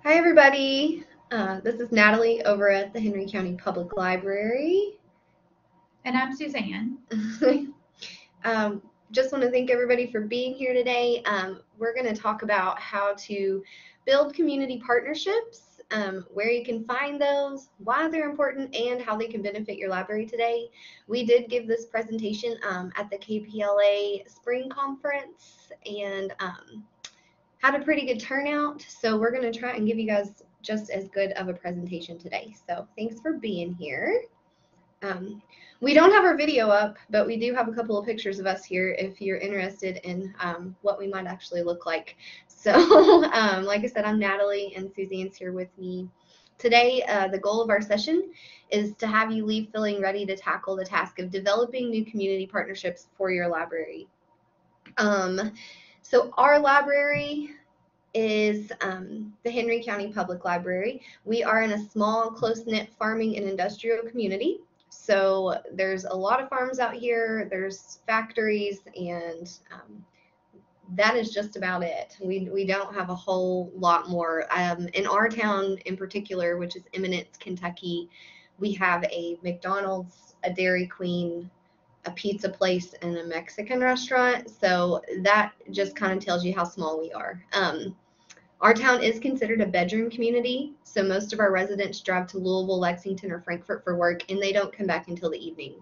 Hi, everybody. This is Natalie over at the Henry County Public Library. And I'm Suzanne. Just want to thank everybody for being here today. We're going to talk about how to build community partnerships, where you can find those, why they're important, and how they can benefit your library today. We did give this presentation at the KPLA Spring Conference and had a pretty good turnout. So we're going to try and give you guys just as good of a presentation today. So thanks for being here. We don't have our video up, but we do have a couple of pictures of us here if you're interested in what we might actually look like. So like I said, I'm Natalie and Suzanne's here with me. Today, the goal of our session is to have you leave feeling ready to tackle the task of developing new community partnerships for your library. So our library is the Henry County Public Library. We are in a small, close-knit farming and industrial community. So there's a lot of farms out here, there's factories, and that is just about it. We don't have a whole lot more. In our town in particular, which is Eminence, Kentucky, we have a McDonald's, a Dairy Queen, a pizza place, and a Mexican restaurant. So that just kind of tells you how small we are. Our town is considered a bedroom community, so most of our residents drive to Louisville, Lexington, or Frankfort for work, and they don't come back until the evening.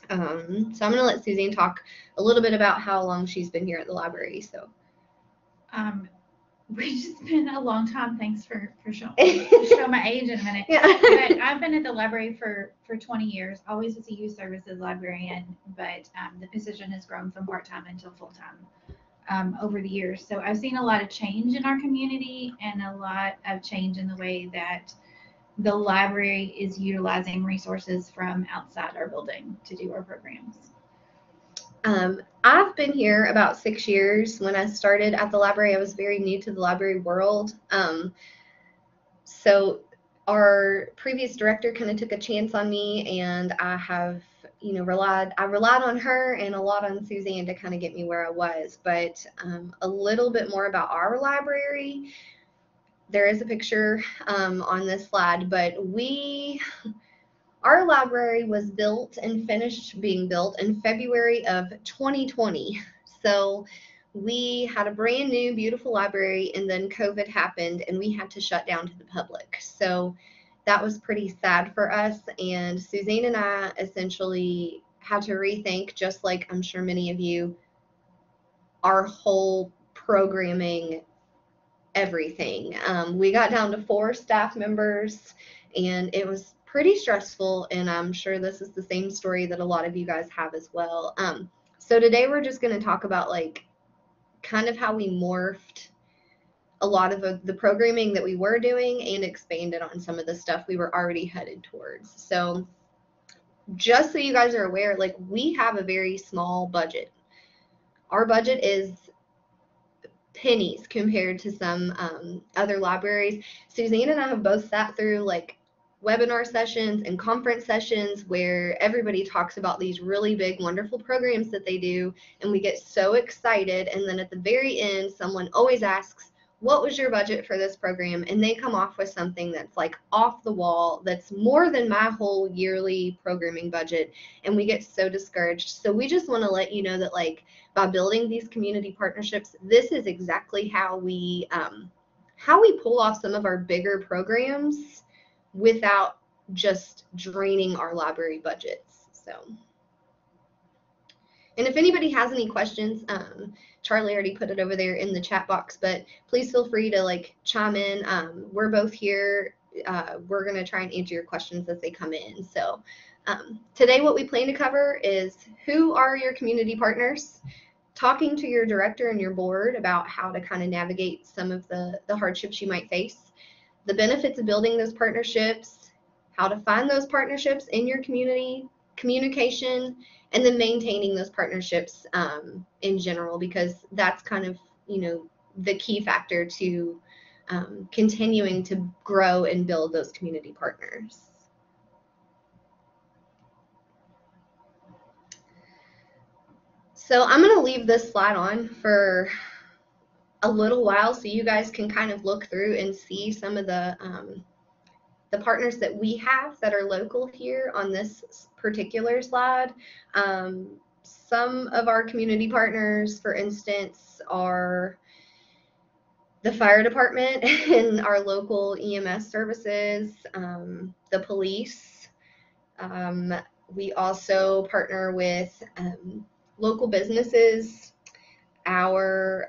So I'm going to let Suzanne talk a little bit about how long she's been here at the library. So, Which has been a long time. Thanks for show my age in a minute. Yeah. But I've been at the library for 20 years, always as a youth services librarian, but the position has grown from part-time until full-time over the years. So I've seen a lot of change in our community and a lot of change in the way that the library is utilizing resources from outside our building to do our programs. I've been here about 6 years. When I started at the library, I was very new to the library world. So our previous director kind of took a chance on me, and I have, relied on her and a lot on Suzanne to kind of get me where I was. But a little bit more about our library. There is a picture on this slide, but our library was built and finished being built in February of 2020. So we had a brand new, beautiful library, and then COVID happened, and we had to shut down to the public. So that was pretty sad for us, and Suzanne and I essentially had to rethink, just like I'm sure many of you, our whole programming, everything. We got down to 4 staff members, and it was pretty stressful, and I'm sure this is the same story that a lot of you guys have as well. So today we're just going to talk about kind of how we morphed a lot of the programming that we were doing and expanded on some of the stuff we were already headed towards. So just so you guys are aware, we have a very small budget. Our budget is pennies compared to some other libraries. Suzanne and I have both sat through webinar sessions and conference sessions where everybody talks about these really big, wonderful programs that they do, and we get so excited, and then at the very end, someone always asks, what was your budget for this program? And they come off with something that's off the wall, that's more than my whole yearly programming budget, and we get so discouraged. So we just want to let you know that by building these community partnerships, this is exactly how we pull off some of our bigger programs without just draining our library budgets. So, and if anybody has any questions, Charlie already put it over there in the chat box, but please feel free to chime in. We're both here. We're going to try and answer your questions as they come in. So today what we plan to cover is who are your community partners, talking to your director and your board about how to kind of navigate some of the hardships you might face, the benefits of building those partnerships, how to find those partnerships in your community, communication, and then maintaining those partnerships in general, because that's kind of, the key factor to continuing to grow and build those community partners. So I'm going to leave this slide on for a little while so you guys can kind of look through and see some of the partners that we have that are local here on this particular slide. Some of our community partners, for instance, are the fire department and our local EMS services, the police. We also partner with local businesses, our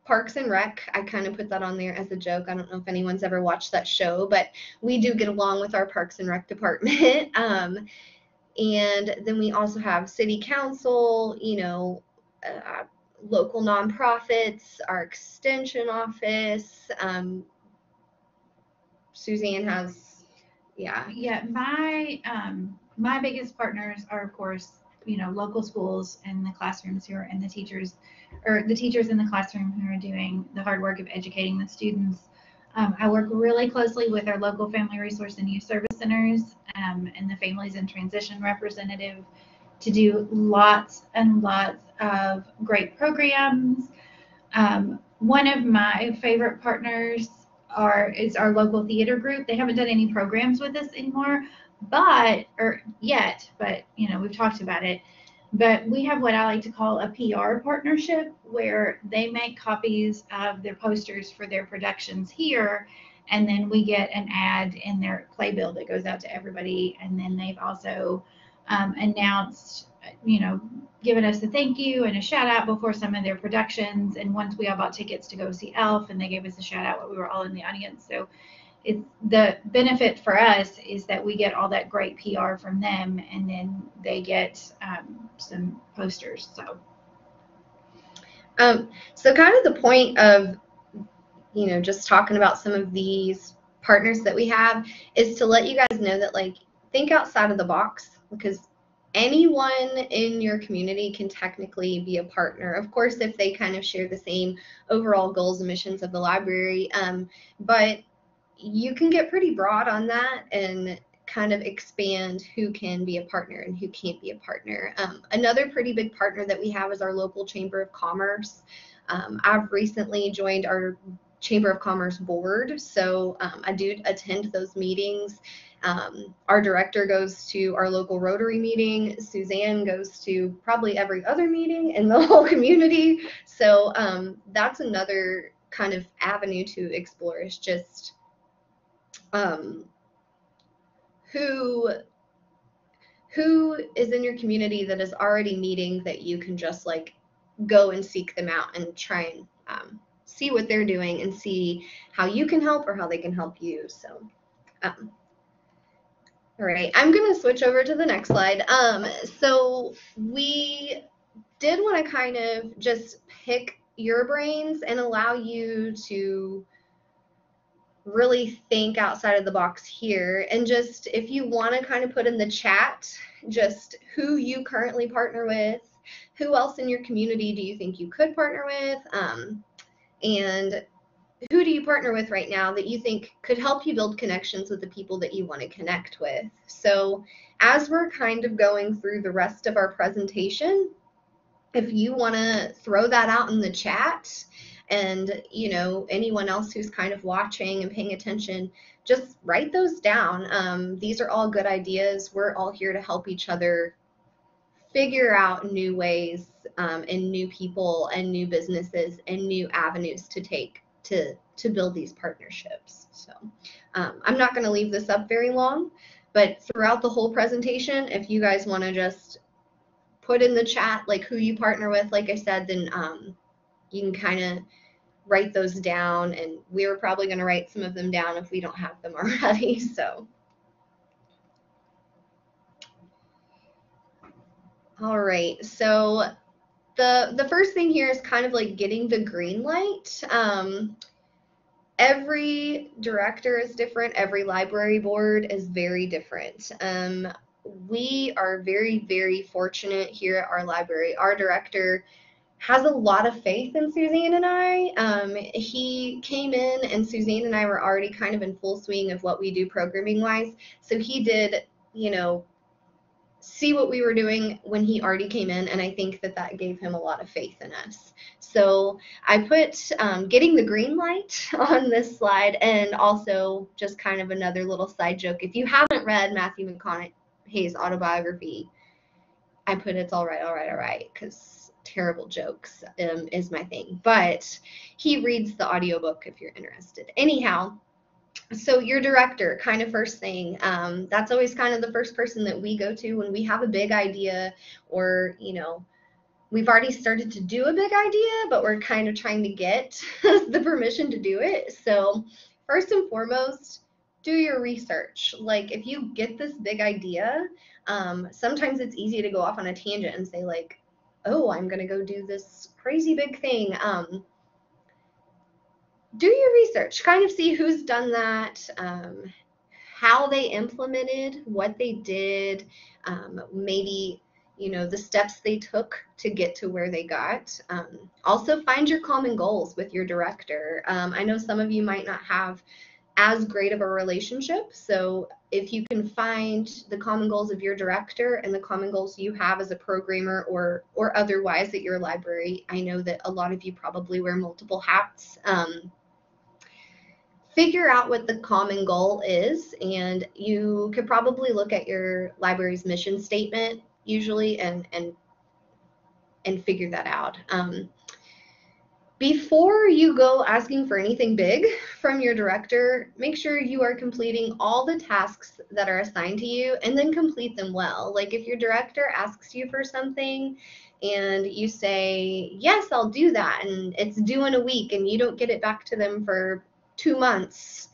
Parks and Rec. I kind of put that on there as a joke. I don't know if anyone's ever watched that show, but we do get along with our Parks and Rec department. And then we also have city council, local nonprofits, our extension office. Suzanne has, yeah. Yeah, my biggest partners are, of course, local schools and the classrooms who are, and the teachers in the classroom who are doing the hard work of educating the students. I work really closely with our local family resource and youth service centers and the families in transition representative to do lots and lots of great programs. One of my favorite partners is our local theater group. They haven't done any programs with us anymore, but we've talked about it. But we have what I like to call a PR partnership where they make copies of their posters for their productions here, and then we get an ad in their playbill that goes out to everybody. And then they've also announced, given us a thank you and a shout out before some of their productions. And once we all bought tickets to go see Elf, and they gave us a shout out when we were all in the audience. So it's the benefit for us is that we get all that great PR from them, and then they get some posters. So kind of the point of, just talking about some of these partners that we have is to let you guys know that, like, think outside of the box, because anyone in your community can technically be a partner. Of course, if they kind of share the same overall goals and missions of the library, but you can get pretty broad on that and kind of expand who can be a partner and who can't be a partner. Another pretty big partner that we have is our local Chamber of Commerce. I've recently joined our Chamber of Commerce board, so I do attend those meetings. Our director goes to our local Rotary meeting. Suzanne goes to probably every other meeting in the whole community. So that's another kind of avenue to explore, is just who is in your community that is already meeting that you can just like go and seek them out and try and see what they're doing and see how you can help or how they can help you. So all right, I'm going to switch over to the next slide. So we did want to kind of just pick your brains and allow you to really think outside of the box here. And just, if you want to kind of put in the chat just who you currently partner with, who else in your community do you think you could partner with, and who do you partner with right now that you think could help you build connections with the people that you want to connect with. So as we're kind of going through the rest of our presentation, if you want to throw that out in the chat, and anyone else who's kind of watching and paying attention, just write those down. These are all good ideas. We're all here to help each other figure out new ways and new people and new businesses and new avenues to take to build these partnerships. So I'm not going to leave this up very long, but throughout the whole presentation, if you guys want to just put in the chat like who you partner with, like I said, then you can kind of write those down, and we were probably going to write some of them down if we don't have them already. So all right, so the first thing here is kind of like getting the green light. Every director is different. Every library board is very different. We are very, very fortunate here at our library. Our director has a lot of faith in Suzanne and I. He came in and Suzanne and I were already kind of in full swing of what we do programming wise. So he did, see what we were doing when he already came in, and I think that that gave him a lot of faith in us. So I put getting the green light on this slide, and also just kind of another little side joke. If you haven't read Matthew McConaughey's autobiography, I put it's all right, because terrible jokes is my thing. But he reads the audiobook if you're interested. Anyhow, so your director, kind of first thing, that's always kind of the first person that we go to when we have a big idea, or, you know, we've already started to do a big idea, but we're kind of trying to get the permission to do it. So first and foremost, do your research. Like, if you get this big idea, sometimes it's easy to go off on a tangent and say, like, oh, I'm going to go do this crazy big thing. Do your research, kind of see who's done that, how they implemented, what they did, maybe, you know, the steps they took to get to where they got. Also, find your common goals with your director. I know some of you might not have as great of a relationship, so if you can find the common goals of your director and the common goals you have as a programmer or otherwise at your library, I know that a lot of you probably wear multiple hats. Figure out what the common goal is, and you could probably look at your library's mission statement usually and figure that out. Before you go asking for anything big from your director, make sure you are completing all the tasks that are assigned to you, and then complete them well. Like, if your director asks you for something and you say, yes, I'll do that, and it's due in a week, and you don't get it back to them for 2 months,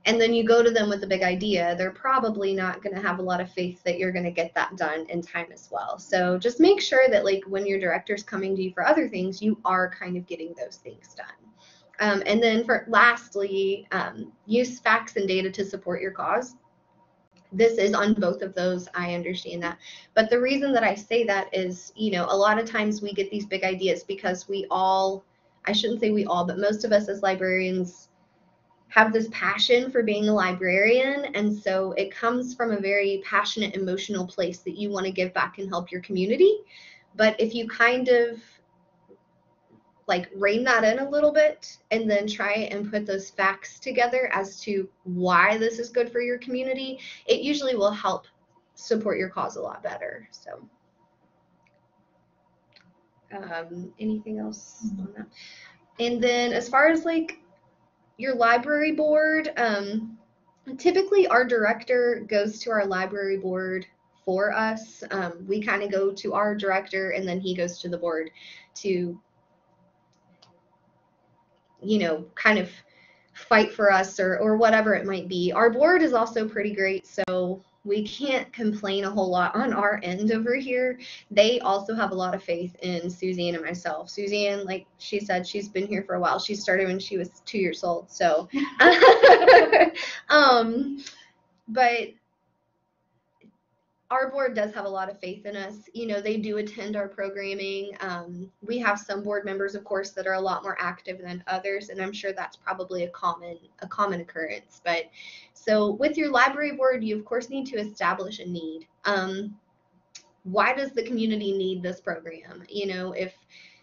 and then you go to them with a big idea, they're probably not going to have a lot of faith that you're going to get that done in time as well. So just make sure that, like, when your director's coming to you for other things, you are kind of getting those things done. And then lastly, use facts and data to support your cause. This is on both of those, I understand that. But the reason that I say that is, you know, a lot of times we get these big ideas because we all, I shouldn't say we all, but most of us as librarians have this passion for being a librarian, and so it comes from a very passionate, emotional place that you want to give back and help your community. But if you kind of like rein that in a little bit and then try and put those facts together as to why this is good for your community, it usually will help support your cause a lot better. So anything else on that? And then as far as like your library board, typically our director goes to our library board for us. We kind of go to our director and then he goes to the board to, you know, kind of fight for us or whatever it might be. Our board is also pretty great, so we can't complain a whole lot on our end over here. They also have a lot of faith in Suzanne and myself. Suzanne, like she said, she's been here for a while. She started when she was 2 years old. So, but our board does have a lot of faith in us. You know, they do attend our programming. We have some board members, of course, that are a lot more active than others, and I'm sure that's probably a common occurrence. But so with your library board, you of course need to establish a need. Why does the community need this program? You know, if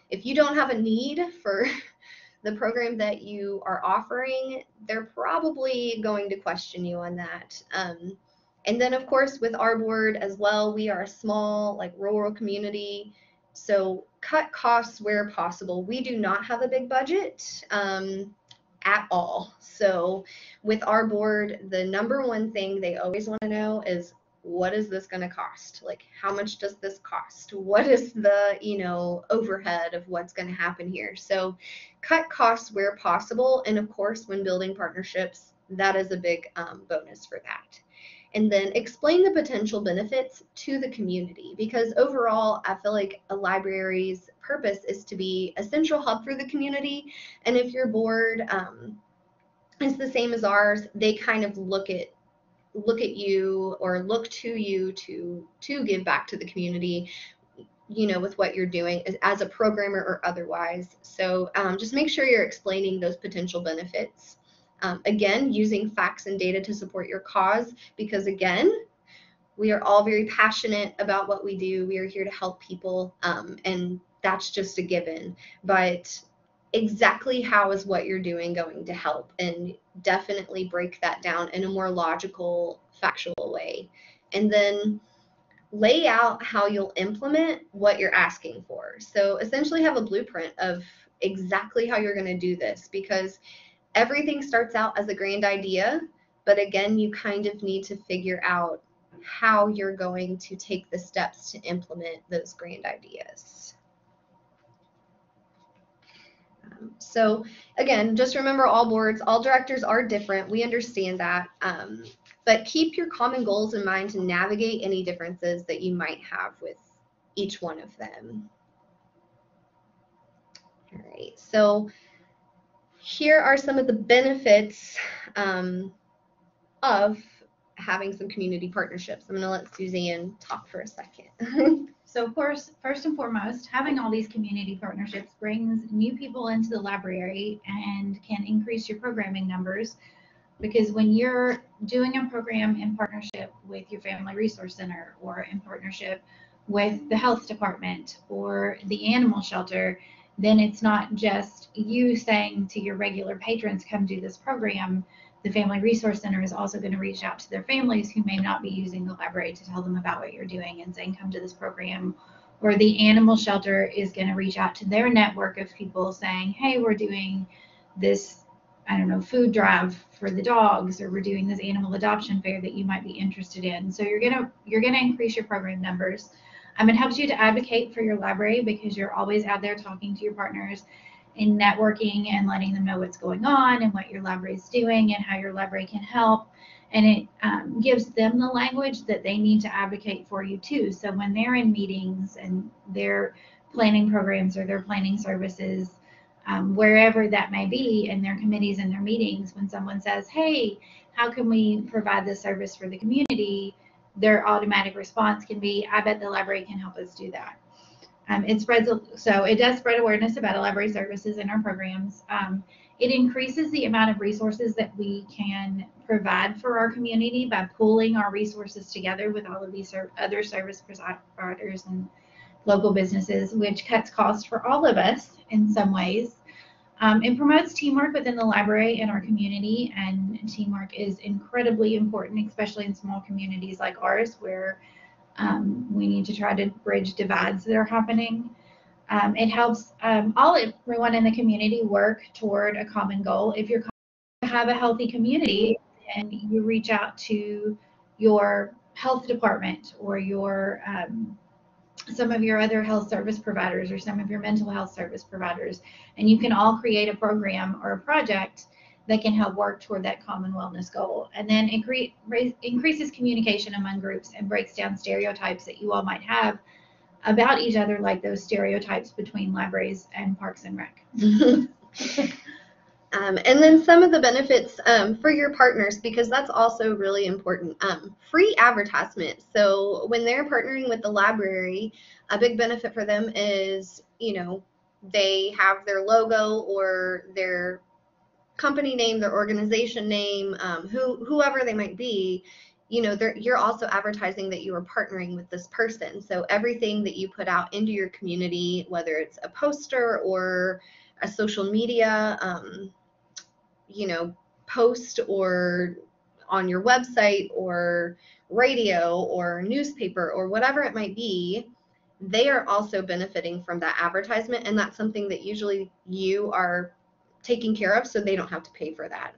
you don't have a need for the program that you are offering, they're probably going to question you on that. And then, of course, with our board as well, we are a small, like, rural community, so cut costs where possible. We do not have a big budget at all. So with our board, the number one thing they always want to know is, what is this going to cost? Like, how much does this cost? What is the, you know, overhead of what's going to happen here? So cut costs where possible. And of course, when building partnerships, that is a big bonus for that. And then explain the potential benefits to the community, because overall, I feel like a library's purpose is to be a central hub for the community. And if your board is the same as ours, they kind of look at you or look to you to give back to the community, you know, with what you're doing as a programmer or otherwise. So just make sure you're explaining those potential benefits. Again, using facts and data to support your cause, because again, We are all very passionate about what we do. We are here to help people, and that's just a given. But exactly how is what you're doing going to help? And definitely break that down in a more logical, factual way. And then lay out how you'll implement what you're asking for. So essentially have a blueprint of exactly how you're going to do this, because everything starts out as a grand idea, but again, you kind of need to figure out how you're going to take the steps to implement those grand ideas. So again, just remember, all boards, all directors are different. We understand that. But keep your common goals in mind to navigate any differences that you might have with each one of them. All right, so here are some of the benefits of having some community partnerships. I'm going to let Suzanne talk for a second. So of course, first and foremost, having all these community partnerships brings new people into the library and can increase your programming numbers, because when you're doing a program in partnership with your Family Resource Center, or in partnership with the health department or the animal shelter, then it's not just you saying to your regular patrons, come do this program. The Family Resource Center is also going to reach out to their families who may not be using the library to tell them about what you're doing and saying, come to this program. Or the animal shelter is going to reach out to their network of people saying, hey, we're doing this, I don't know, food drive for the dogs, or we're doing this animal adoption fair that you might be interested in. So you're gonna increase your program numbers. It helps you to advocate for your library, because you're always out there talking to your partners and networking and letting them know what's going on and what your library is doing and how your library can help. And it gives them the language that they need to advocate for you too. So when they're in meetings and they're planning programs or they're planning services, wherever that may be, in their committees and their meetings, when someone says, hey, how can we provide this service for the community, their automatic response can be, I bet the library can help us do that. It does spread awareness about library services in our programs. It increases the amount of resources that we can provide for our community by pooling our resources together with all of these other service providers and local businesses, which cuts costs for all of us in some ways. It promotes teamwork within the library and our community, and teamwork is incredibly important, especially in small communities like ours, where we need to try to bridge divides that are happening. It helps everyone in the community work toward a common goal. If you're to have a healthy community, and you reach out to your health department or your some of your other health service providers or some of your mental health service providers, and you can all create a program or a project that can help work toward that common wellness goal. And then increases communication among groups and breaks down stereotypes that you all might have about each other, like those stereotypes between libraries and Parks and Rec. And then some of the benefits for your partners, because that's also really important. Free advertisement. So when they're partnering with the library, a big benefit for them is, they have their logo or their company name, their organization name, whoever they might be, you're also advertising that you are partnering with this person. So everything that you put out into your community, whether it's a poster or a social media, post, or on your website or radio or newspaper or whatever it might be, they are also benefiting from that advertisement. And that's something that usually you are taking care of, so they don't have to pay for that,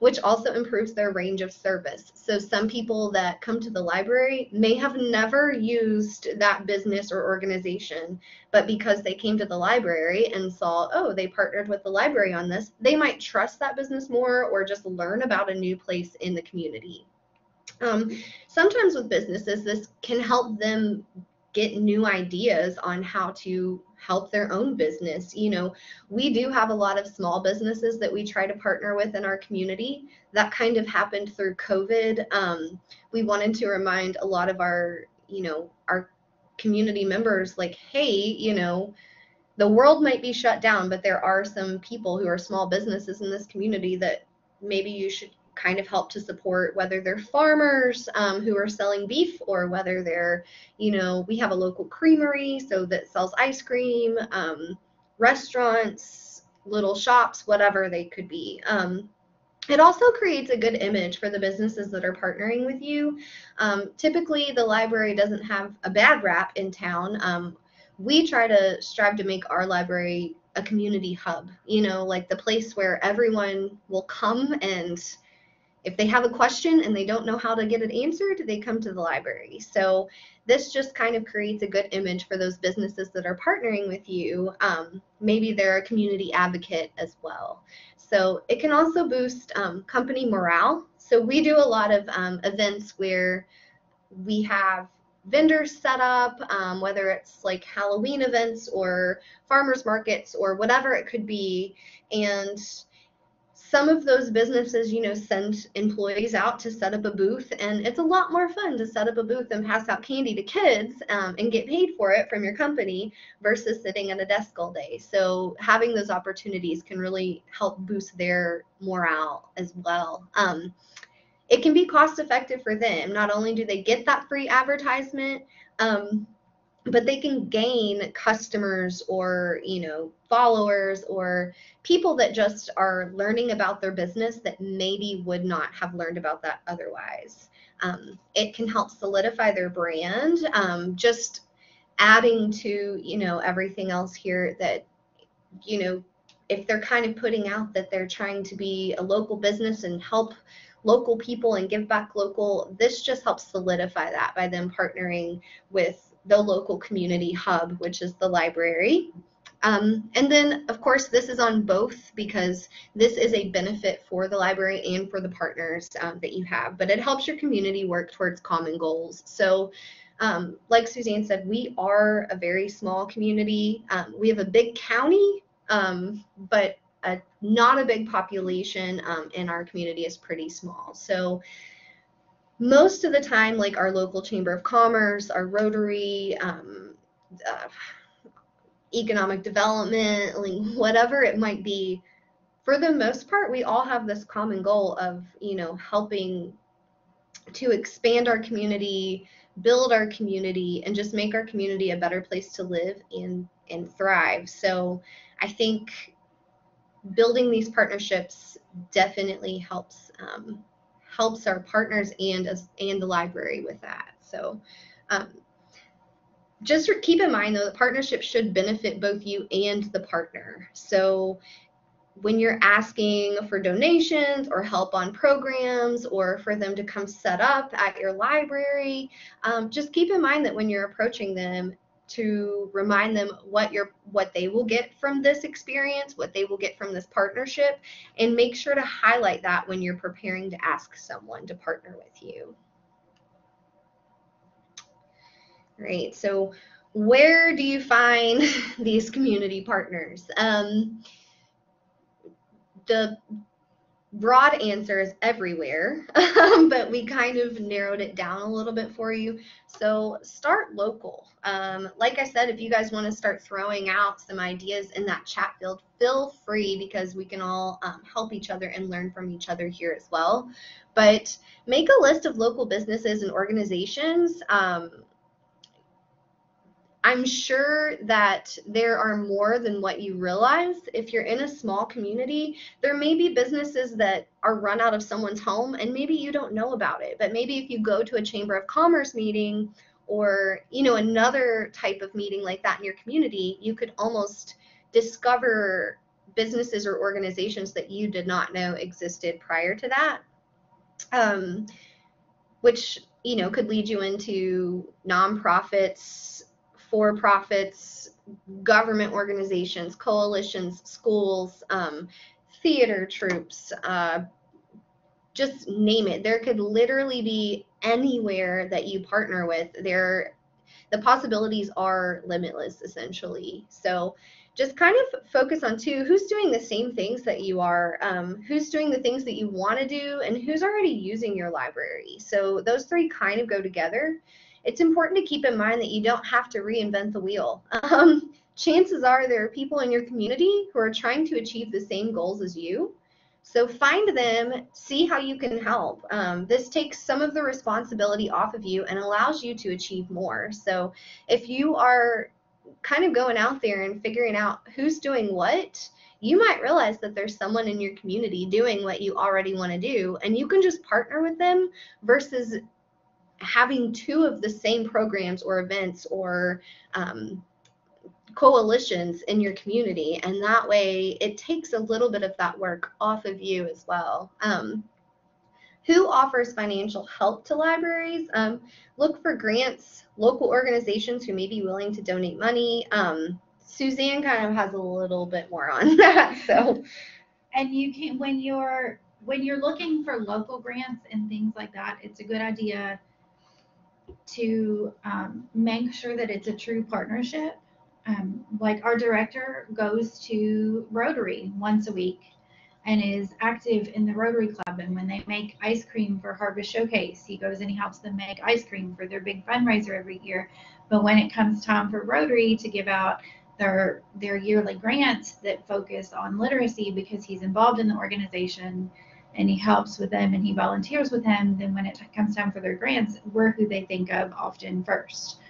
which also improves their range of service. So some people that come to the library may have never used that business or organization, but because they came to the library and saw, oh, they partnered with the library on this, they might trust that business more or just learn about a new place in the community. Sometimes with businesses, this can help them get new ideas on how to help their own business. We do have a lot of small businesses that we try to partner with in our community. That kind of happened through COVID. We wanted to remind a lot of our community members, like, hey, the world might be shut down, but there are some people who are small businesses in this community that maybe you should kind of help to support, whether they're farmers who are selling beef, or whether they're, we have a local creamery so that sells ice cream, restaurants, little shops, whatever they could be. It also creates a good image for the businesses that are partnering with you. Typically, the library doesn't have a bad rap in town. We try to strive to make our library a community hub, like the place where everyone will come, and if they have a question and they don't know how to get it answered, they come to the library. So this just kind of creates a good image for those businesses that are partnering with you. Maybe they're a community advocate as well. So it can also boost company morale. So we do a lot of events where we have vendors set up, whether it's like Halloween events or farmers markets or whatever it could be. And some of those businesses, send employees out to set up a booth, and it's a lot more fun to set up a booth and pass out candy to kids and get paid for it from your company versus sitting at a desk all day. So having those opportunities can really help boost their morale as well. It can be cost effective for them. Not only do they get that free advertisement, but they can gain customers or, followers or people that just are learning about their business that maybe would not have learned about that otherwise. It can help solidify their brand, just adding to, everything else here that, if they're kind of putting out that they're trying to be a local business and help local people and give back local, this just helps solidify that by them partnering with the local community hub, which is the library. And then, of course, this is on both because this is a benefit for the library and for the partners that you have, but it helps your community work towards common goals. So like Suzanne said, we are a very small community. We have a big county, but not a big population, and our community is pretty small. So most of the time, like our local Chamber of Commerce, our Rotary, economic development, like whatever it might be, for the most part, we all have this common goal of, helping to expand our community, build our community, and just make our community a better place to live and thrive. So I think building these partnerships definitely helps our partners and the library with that. So just keep in mind, though, that partnerships should benefit both you and the partner. So when you're asking for donations or help on programs or for them to come set up at your library, just keep in mind that when you're approaching them, to remind them what they will get from this experience, what they will get from this partnership, and make sure to highlight that when you're preparing to ask someone to partner with you. Great. So where do you find these community partners? The broad answer is everywhere, but we kind of narrowed it down a little bit for you. So start local. Like I said, if you guys want to start throwing out some ideas in that chat field, feel free, because we can all help each other and learn from each other here as well. But make a list of local businesses and organizations. I'm sure that there are more than what you realize. If you're in a small community, there may be businesses that are run out of someone's home, and maybe you don't know about it. But maybe if you go to a Chamber of Commerce meeting or, another type of meeting like that in your community, you could almost discover businesses or organizations that you did not know existed prior to that, which, could lead you into nonprofits, for-profits, government organizations, coalitions, schools, theater troupes, just name it. There could literally be anywhere that you partner with. The possibilities are limitless, essentially. So just kind of focus on who's doing the same things that you are, who's doing the things that you want to do, and who's already using your library. So those three kind of go together. It's important to keep in mind that you don't have to reinvent the wheel. Chances are there are people in your community who are trying to achieve the same goals as you. So find them, see how you can help. This takes some of the responsibility off of you and allows you to achieve more. So if you are kind of going out there and figuring out who's doing what, you might realize that there's someone in your community doing what you already want to do, and you can just partner with them versus having two of the same programs or events or coalitions in your community, and that way it takes a little bit of that work off of you as well. Who offers financial help to libraries? Look for grants, local organizations who may be willing to donate money. Suzanne kind of has a little bit more on that. So, and you can, when you're looking for local grants and things like that, it's a good idea to make sure that it's a true partnership. Like our director goes to Rotary once a week and is active in the Rotary Club. And when they make ice cream for Harvest Showcase, he goes and he helps them make ice cream for their big fundraiser every year. But when it comes time for Rotary to give out their yearly grants that focus on literacy, because he's involved in the organization and he helps with them and he volunteers with them, then when it comes time for their grants, we're who they think of often first.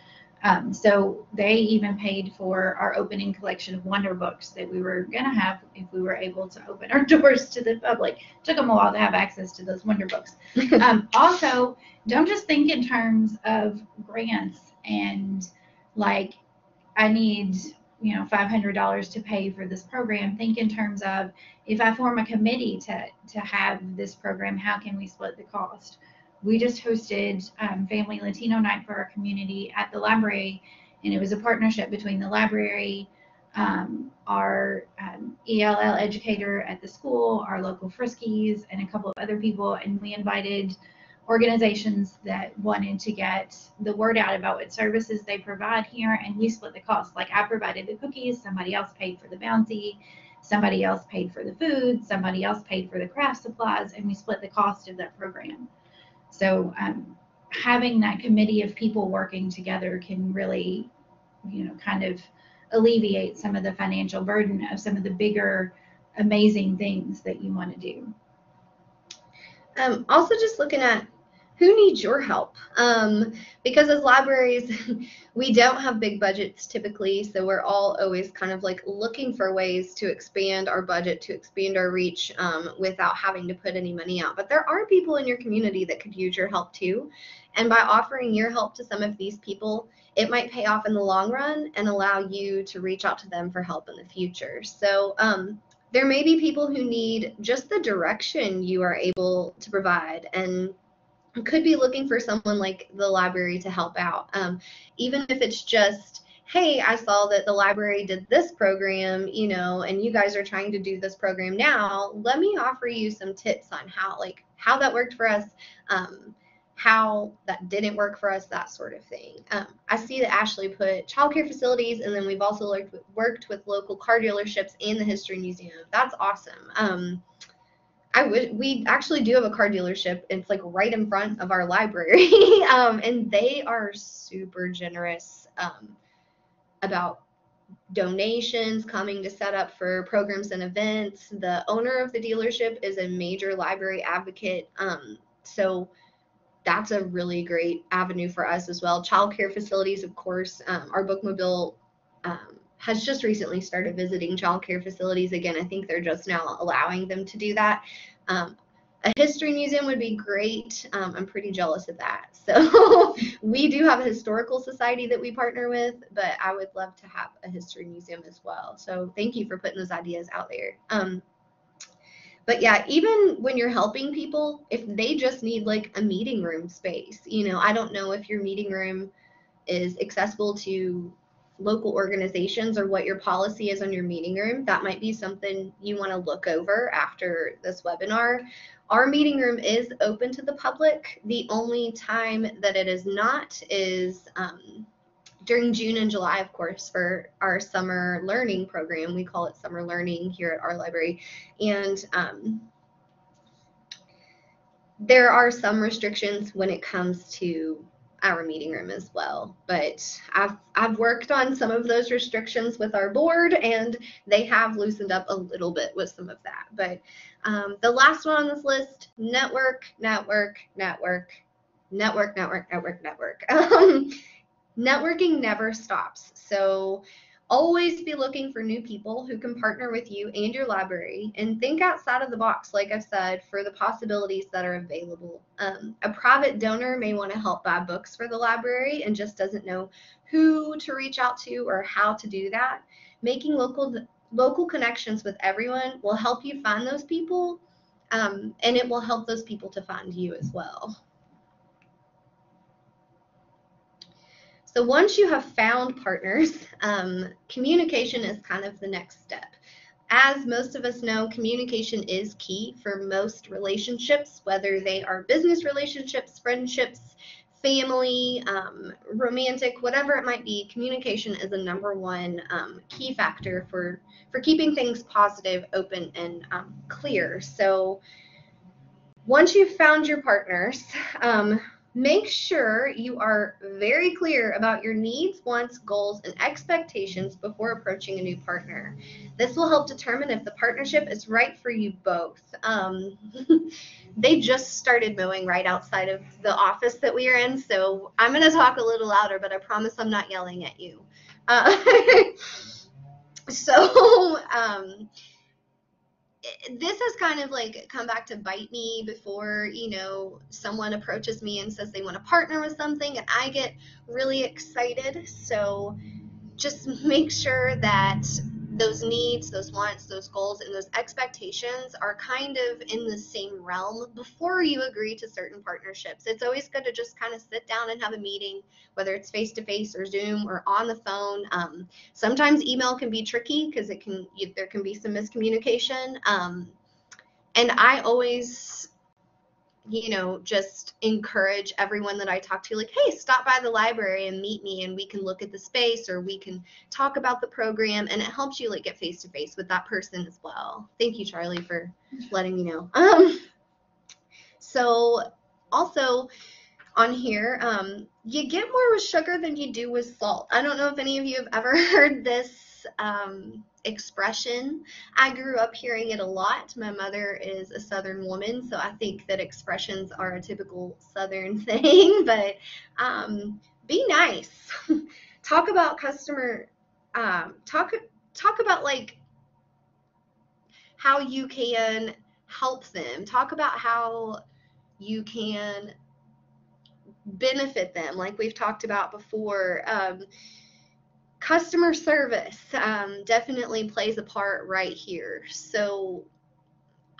So they even paid for our opening collection of wonder books that we were going to have if we were able to open our doors to the public. It took them a while to have access to those wonder books. Also, don't just think in terms of grants and like, I need, $500 to pay for this program. Think in terms of, if I form a committee to have this program, how can we split the cost? We just hosted Family Latino Night for our community at the library, and it was a partnership between the library, our ELL educator at the school, our local Friskies, and a couple of other people, and we invited organizations that wanted to get the word out about what services they provide here, and we split the cost. Like, I provided the cookies, somebody else paid for the bounty, somebody else paid for the food, somebody else paid for the craft supplies, and we split the cost of that program. So having that committee of people working together can really, kind of alleviate some of the financial burden of some of the bigger, amazing things that you want to do. Also, just looking at who needs your help, because as libraries, we don't have big budgets typically, so we're all always kind of like looking for ways to expand our budget, to expand our reach, without having to put any money out. But there are people in your community that could use your help too, and by offering your help to some of these people, it might pay off in the long run and allow you to reach out to them for help in the future. So there may be people who need just the direction you are able to provide, and could be looking for someone like the library to help out. Even if it's just, hey, I saw that the library did this program, and you guys are trying to do this program now. Let me offer you some tips on how that worked for us, how that didn't work for us, that sort of thing. I see that Ashley put childcare facilities, and then we've also worked with local car dealerships and the History Museum. That's awesome. We actually do have a car dealership. It's like right in front of our library, and they are super generous about donations, coming to set up for programs and events. The owner of the dealership is a major library advocate, so that's a really great avenue for us as well. Childcare facilities, of course. Our bookmobile has just recently started visiting childcare facilities again. I think they're just now allowing them to do that. A history museum would be great. I'm pretty jealous of that. So we do have a historical society that we partner with, but I would love to have a history museum as well. So thank you for putting those ideas out there. But yeah, even when you're helping people, if they just need like a meeting room space, I don't know if your meeting room is accessible to local organizations or what your policy is on your meeting room. That might be something you want to look over after this webinar. Our meeting room is open to the public. The only time that it is not is during June and July, of course, for our summer learning program. We call it summer learning here at our library. And there are some restrictions when it comes to our meeting room as well. But I've worked on some of those restrictions with our board, and they have loosened up a little bit with some of that. But the last one on this list, network. Networking never stops. So always be looking for new people who can partner with you and your library, and think outside of the box, like I've said, for the possibilities that are available. A private donor may want to help buy books for the library and just doesn't know who to reach out to or how to do that. Making local connections with everyone will help you find those people, and it will help those people to find you as well. So once you have found partners, communication is kind of the next step. As most of us know, communication is key for most relationships, whether they are business relationships, friendships, family, romantic, whatever it might be. Communication is a number one key factor for keeping things positive, open, and clear. So once you've found your partners, make sure you are very clear about your needs, wants, goals, and expectations before approaching a new partner. This will help determine if the partnership is right for you both. They just started mowing right outside of the office that we are in, so I'm going to talk a little louder, but I promise I'm not yelling at you. So this has kind of like come back to bite me before, someone approaches me and says they want to partner with something, and I get really excited. So just make sure that those needs, those wants, those goals, and those expectations are kind of in the same realm before you agree to certain partnerships. It's always good to just kind of sit down and have a meeting, whether it's face-to-face or Zoom or on the phone. Sometimes email can be tricky because there can be some miscommunication. And I always just encourage everyone that I talk to, like, hey, stop by the library and meet me, and we can look at the space, or we can talk about the program, and it helps you like get face to face with that person as well. Thank you, Charlie, for letting me know. So also on here, you get more with sugar than you do with salt. I don't know if any of you have ever heard this expression. I grew up hearing it a lot. My mother is a Southern woman, so I think that expressions are a typical Southern thing, but be nice. Talk about talk about like how you can help them. Talk about how you can benefit them, like we've talked about before. Customer service definitely plays a part right here. So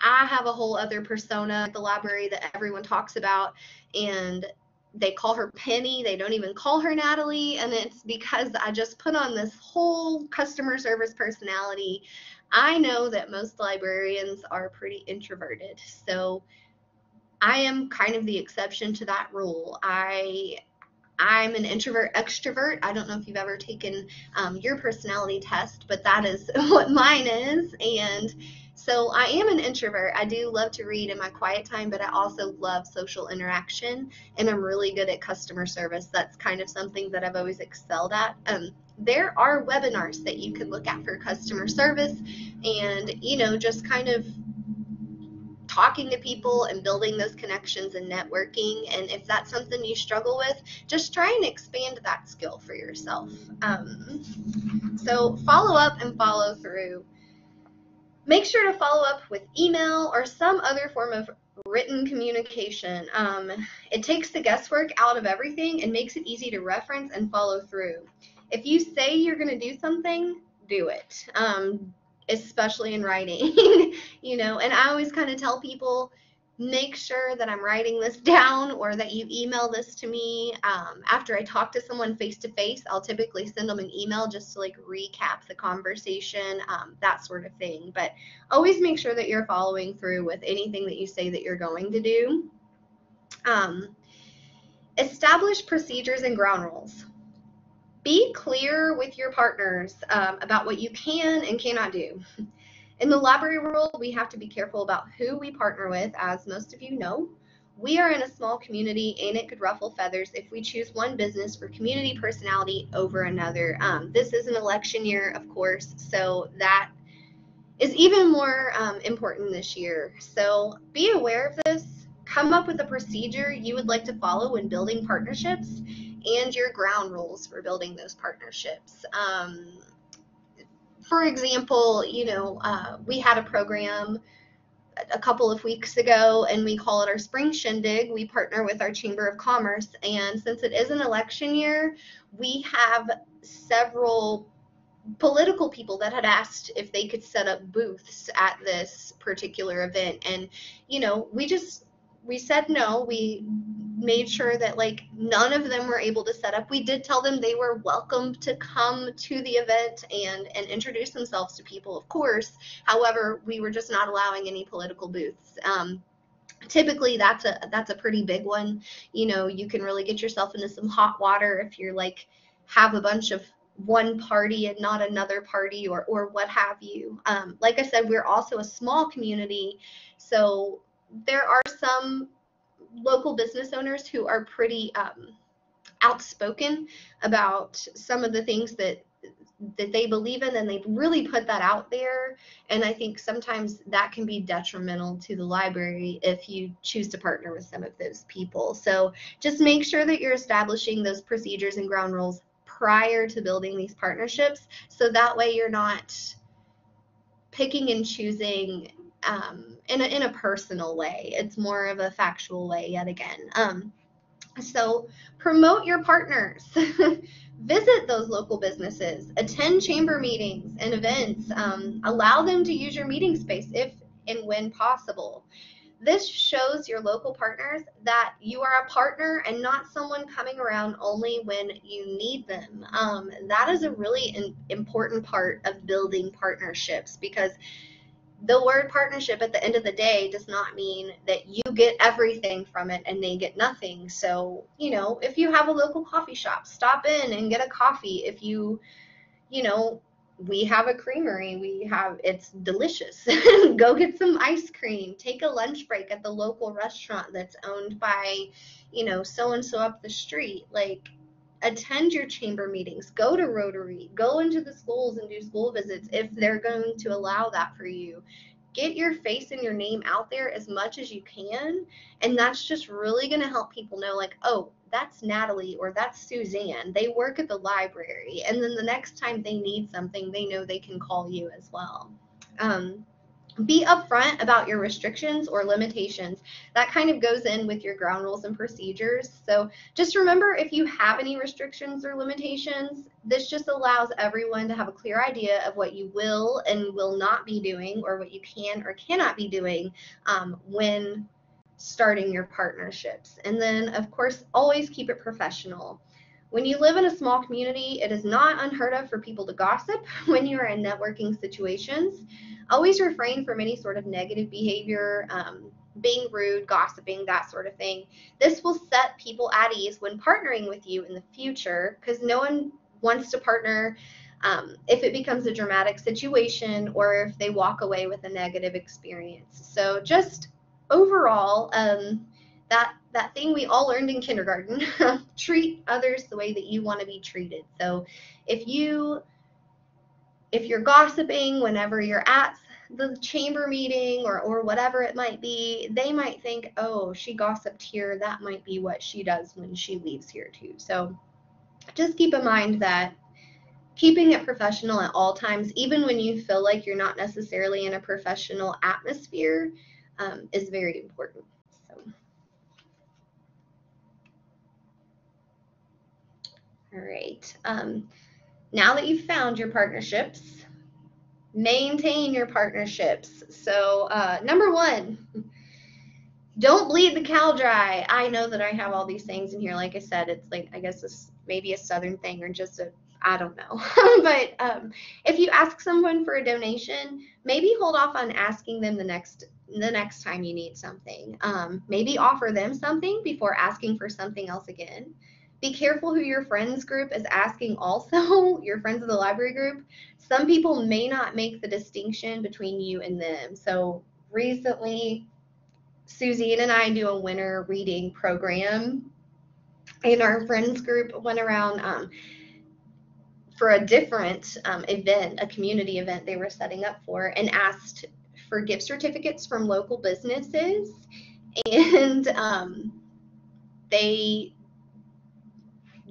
I have a whole other persona at the library that everyone talks about, and they call her Penny. They don't even call her Natalie, and it's because I just put on this whole customer service personality. I know that most librarians are pretty introverted, so I am kind of the exception to that rule. I'm an introvert extrovert. I don't know if you've ever taken your personality test, but that is what mine is. And so I am an introvert. I do love to read in my quiet time, but I also love social interaction, and I'm really good at customer service. That's kind of something that I've always excelled at. There are webinars that you can look at for customer service, and just kind of talking to people and building those connections and networking. And if that's something you struggle with, just try and expand that skill for yourself. So follow up and follow through. Make sure to follow up with email or some other form of written communication. It takes the guesswork out of everything and makes it easy to reference and follow through. If you say you're going to do something, do it. Especially in writing, and I always kind of tell people, make sure that I'm writing this down, or that you email this to me. After I talk to someone face to face, I'll typically send them an email just to like recap the conversation, that sort of thing. But always make sure that you're following through with anything that you say that you're going to do. Establish procedures and ground rules. Be clear with your partners about what you can and cannot do. In the library world, we have to be careful about who we partner with, as most of you know. we are in a small community and it could ruffle feathers if we choose one business or community personality over another. This is an election year, of course, so that is even more important this year. So be aware of this. Come up with a procedure you would like to follow when building partnerships and your ground rules for building those partnerships. For example, we had a program a couple of weeks ago, and we call it our Spring Shindig. We partner with our Chamber of Commerce, and since it is an election year, we have several political people that had asked if they could set up booths at this particular event, and we said no. We made sure that like none of them were able to set up. We did tell them they were welcome to come to the event and introduce themselves to people, of course. However, we were just not allowing any political booths. Typically that's a pretty big one. You can really get yourself into some hot water if you're like have a bunch of one party and not another party or what have you. Like I said, we're also a small community, so there are some local business owners who are pretty outspoken about some of the things that they believe in, and they really put that out there. And I think sometimes that can be detrimental to the library if you choose to partner with some of those people. So just make sure that you're establishing those procedures and ground rules prior to building these partnerships, so that way you're not picking and choosing in a personal way. It's more of a factual way yet again. So promote your partners. Visit those local businesses, attend chamber meetings and events, allow them to use your meeting space if and when possible. This shows your local partners that you are a partner and not someone coming around only when you need them. That is a really important part of building partnerships, because the word partnership at the end of the day does not mean that you get everything from it and they get nothing. So, if you have a local coffee shop, stop in and get a coffee. If we have a creamery, it's delicious. Go get some ice cream, take a lunch break at the local restaurant that's owned by, so-and-so up the street. Like, attend your chamber meetings, go to Rotary, go into the schools and do school visits if they're going to allow that for you. Get your face and your name out there as much as you can, and that's just really going to help people know, like, oh, that's Natalie or that's Suzanne. They work at the library, and then the next time they need something, they know they can call you as well. Be upfront about your restrictions or limitations. That kind of goes in with your ground rules and procedures. So just remember, if you have any restrictions or limitations, this just allows everyone to have a clear idea of what you will and will not be doing, or what you can or cannot be doing when starting your partnerships. And then, of course, always keep it professional. When you live in a small community, it is not unheard of for people to gossip when you are in networking situations. Always refrain from any sort of negative behavior, being rude, gossiping, that sort of thing. This will set people at ease when partnering with you in the future, because no one wants to partner if it becomes a dramatic situation or if they walk away with a negative experience. So just overall, that thing we all learned in kindergarten, treat others the way that you want to be treated. So if you're gossiping whenever you're at the chamber meeting or whatever it might be, they might think, oh, she gossiped here, that might be what she does when she leaves here too. So just keep in mind that keeping it professional at all times, even when you feel like you're not necessarily in a professional atmosphere, is very important. So, all right. Now that you've found your partnerships, maintain your partnerships. So, number one, don't bleed the cow dry. I know that I have all these things in here. Like I said, it's like, I guess this maybe a Southern thing or just I don't know. But if you ask someone for a donation, maybe hold off on asking them the next time you need something. Maybe offer them something before asking for something else again. Be careful who your friends group is asking also, your friends of the library group. Some people may not make the distinction between you and them. So recently, Suzanne and I do a winter reading program, and our friends group went around for a different event, a community event they were setting up for, and asked for gift certificates from local businesses. And they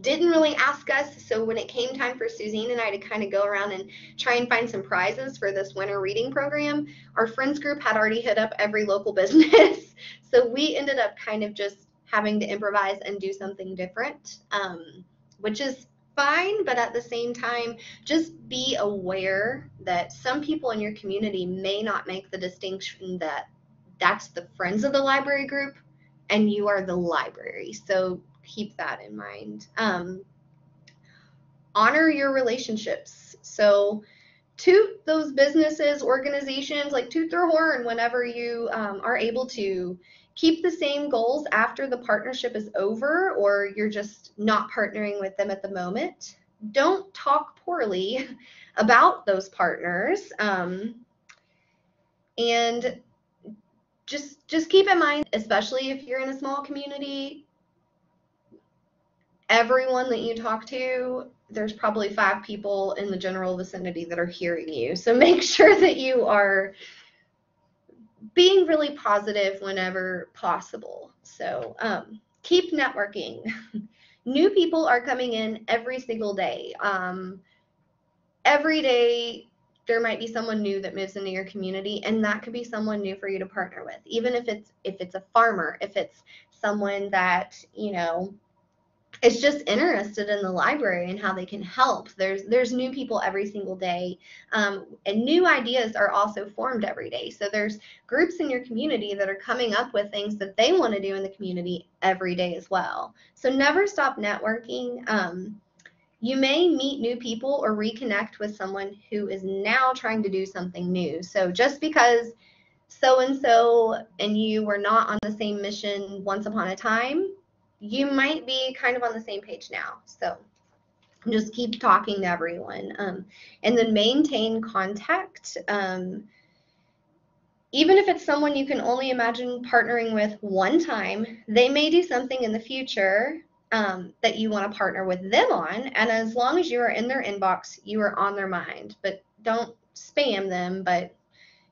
didn't really ask us. So when it came time for Suzanne and I to kind of go around and try and find some prizes for this winter reading program, our friends group had already hit up every local business. So we ended up kind of just having to improvise and do something different, which is fine. But at the same time, just be aware that some people in your community may not make the distinction that that's the friends of the library group and you are the library. So keep that in mind. Honor your relationships. So toot those businesses, organizations, like toot their horn whenever you are able to. Keep the same goals after the partnership is over, or you're just not partnering with them at the moment. Don't talk poorly about those partners. And just keep in mind, especially if you're in a small community, everyone that you talk to, there's probably 5 people in the general vicinity that are hearing you. So make sure that you are being really positive whenever possible. So keep networking. New people are coming in every single day. Every day there might be someone new that moves into your community, and that could be someone new for you to partner with. Even if it's a farmer, if it's someone that, you know, is just interested in the library and how they can help. There's new people every single day, and new ideas are also formed every day. So there's groups in your community that are coming up with things that they want to do in the community every day as well. So never stop networking. You may meet new people or reconnect with someone who is now trying to do something new. So just because so-and-so and you were not on the same mission once upon a time, you might be kind of on the same page now. So just keep talking to everyone, and then maintain contact. Even if it's someone you can only imagine partnering with one time, they may do something in the future that you want to partner with them on. And as long as you are in their inbox, you are on their mind. But don't spam them, but,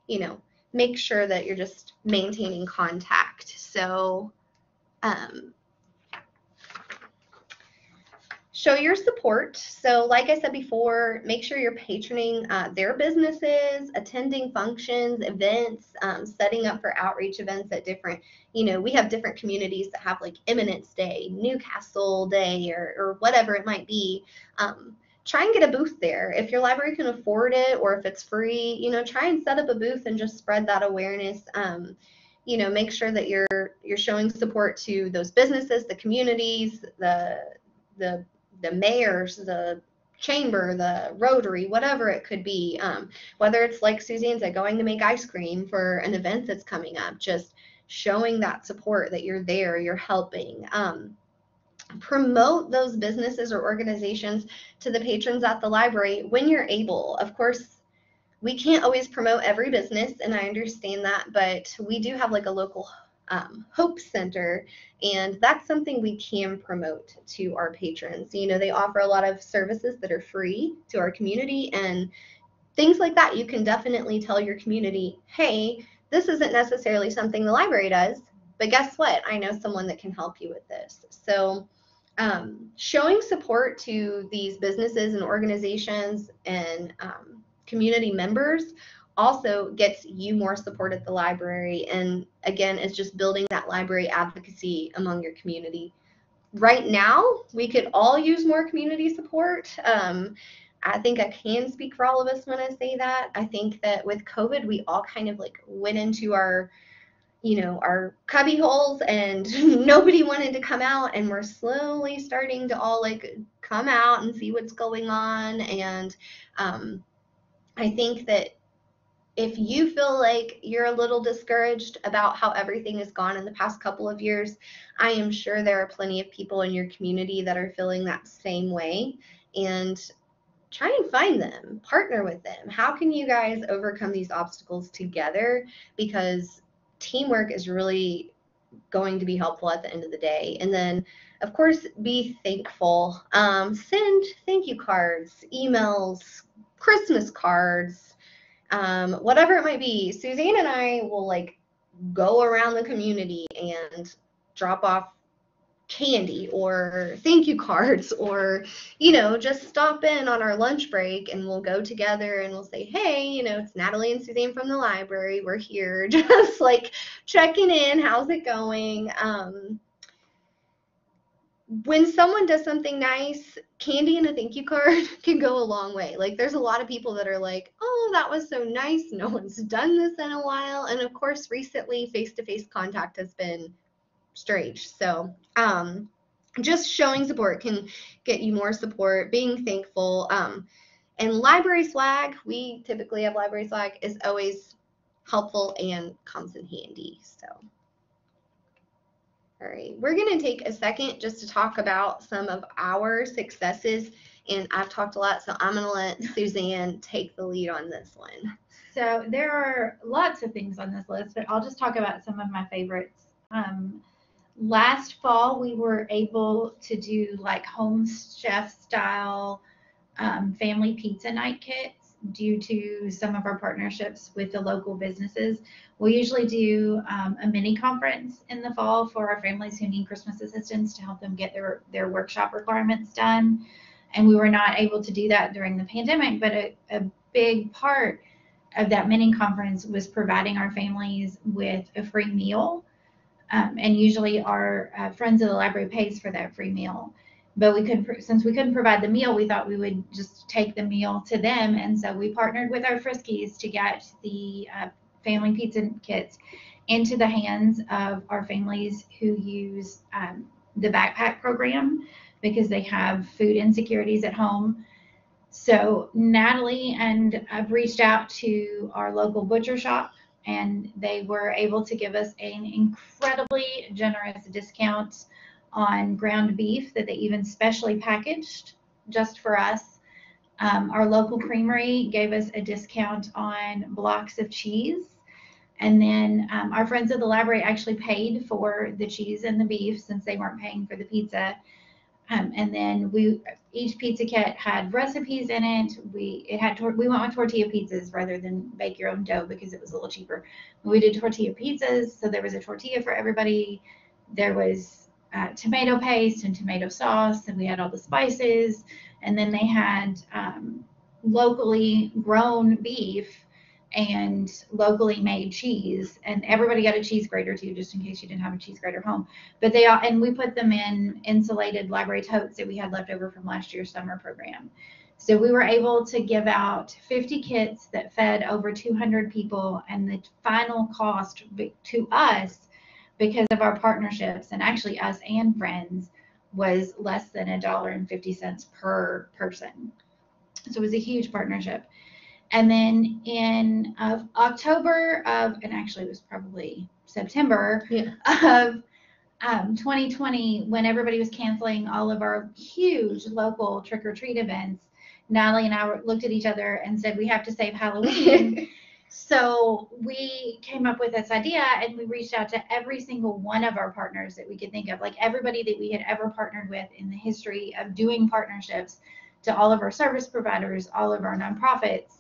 you know, make sure that you're just maintaining contact. So show your support. So like I said before, make sure you're patroning their businesses, attending functions, events, setting up for outreach events at different, you know, we have different communities that have like Eminence Day, Newcastle Day, or whatever it might be. Try and get a booth there. If your library can afford it, or if it's free, you know, try and set up a booth and just spread that awareness. You know, make sure that you're showing support to those businesses, the communities, the mayors, the chamber, the Rotary, whatever it could be. Whether it's like Suzanne said, going to make ice cream for an event that's coming up, just showing that support, that you're there, you're helping. Promote those businesses or organizations to the patrons at the library when you're able. Of course, we can't always promote every business, and I understand that, but we do have like a local Hope Center, and that's something we can promote to our patrons. You know, they offer a lot of services that are free to our community, and things like that. You can definitely tell your community, hey, this isn't necessarily something the library does, but guess what? I know someone that can help you with this. So showing support to these businesses and organizations and community members also gets you more support at the library. And again, it's just building that library advocacy among your community. Right now, we could all use more community support. I think I can speak for all of us when I say that. I think that with COVID, we all kind of like went into our, you know, our cubby holes, and nobody wanted to come out, and we're slowly starting to all like come out and see what's going on. And I think that if you feel like you're a little discouraged about how everything has gone in the past couple of years, I am sure there are plenty of people in your community that are feeling that same way. And try and find them, partner with them. How can you guys overcome these obstacles together? Because teamwork is really going to be helpful at the end of the day. And then, of course, be thankful. Send thank you cards, emails, Christmas cards, whatever it might be. Suzanne and I will like go around the community and drop off candy or thank you cards, or just stop in on our lunch break and we'll go together and we'll say, hey, it's Natalie and Suzanne from the library, we're here, just like checking in, how's it going. When someone does something nice, candy and a thank you card can go a long way. Like, there's a lot of people that are like, oh, that was so nice, no one's done this in a while. And of course, recently face-to-face contact has been strange. So just showing support can get you more support, being thankful. And library swag, we typically have library swag, is always helpful and comes in handy. So, all right, we're going to take a second just to talk about some of our successes. And I've talked a lot, so I'm going to let Suzanne take the lead on this one. So there are lots of things on this list, but I'll just talk about some of my favorites. Last fall, we were able to do like home chef style family pizza night kits due to some of our partnerships with the local businesses. We usually do a mini conference in the fall for our families who need Christmas assistance to help them get their workshop requirements done. And we were not able to do that during the pandemic, but a big part of that mini conference was providing our families with a free meal. And usually our Friends of the Library pays for that free meal. But since we couldn't provide the meal, we thought we would just take the meal to them. And so we partnered with our Friskies to get the family pizza kits into the hands of our families who use the backpack program because they have food insecurities at home. So Natalie and I've reached out to our local butcher shop, and they were able to give us an incredibly generous discount on ground beef that they even specially packaged just for us. Our local creamery gave us a discount on blocks of cheese. And then our Friends of the Library actually paid for the cheese and the beef since they weren't paying for the pizza. And then each pizza kit had recipes in it. We went with tortilla pizzas rather than bake your own dough because it was a little cheaper. We did tortilla pizzas, so there was a tortilla for everybody. There was tomato paste and tomato sauce, and we had all the spices. And then they had locally grown beef and locally made cheese, and everybody got a cheese grater too, just in case you didn't have a cheese grater home. But we put them in insulated library totes that we had left over from last year's summer program. So we were able to give out 50 kits that fed over 200 people, and the final cost to us, because of our partnerships and actually us and friends, was less than $1.50 per person. So it was a huge partnership. And then in October and actually it was probably September of 2020, when everybody was canceling all of our huge local trick-or-treat events, Natalie and I looked at each other and said, we have to save Halloween. So we came up with this idea, and we reached out to every single one of our partners that we could think of, like everybody that we had ever partnered with in the history of doing partnerships, to all of our service providers, all of our nonprofits,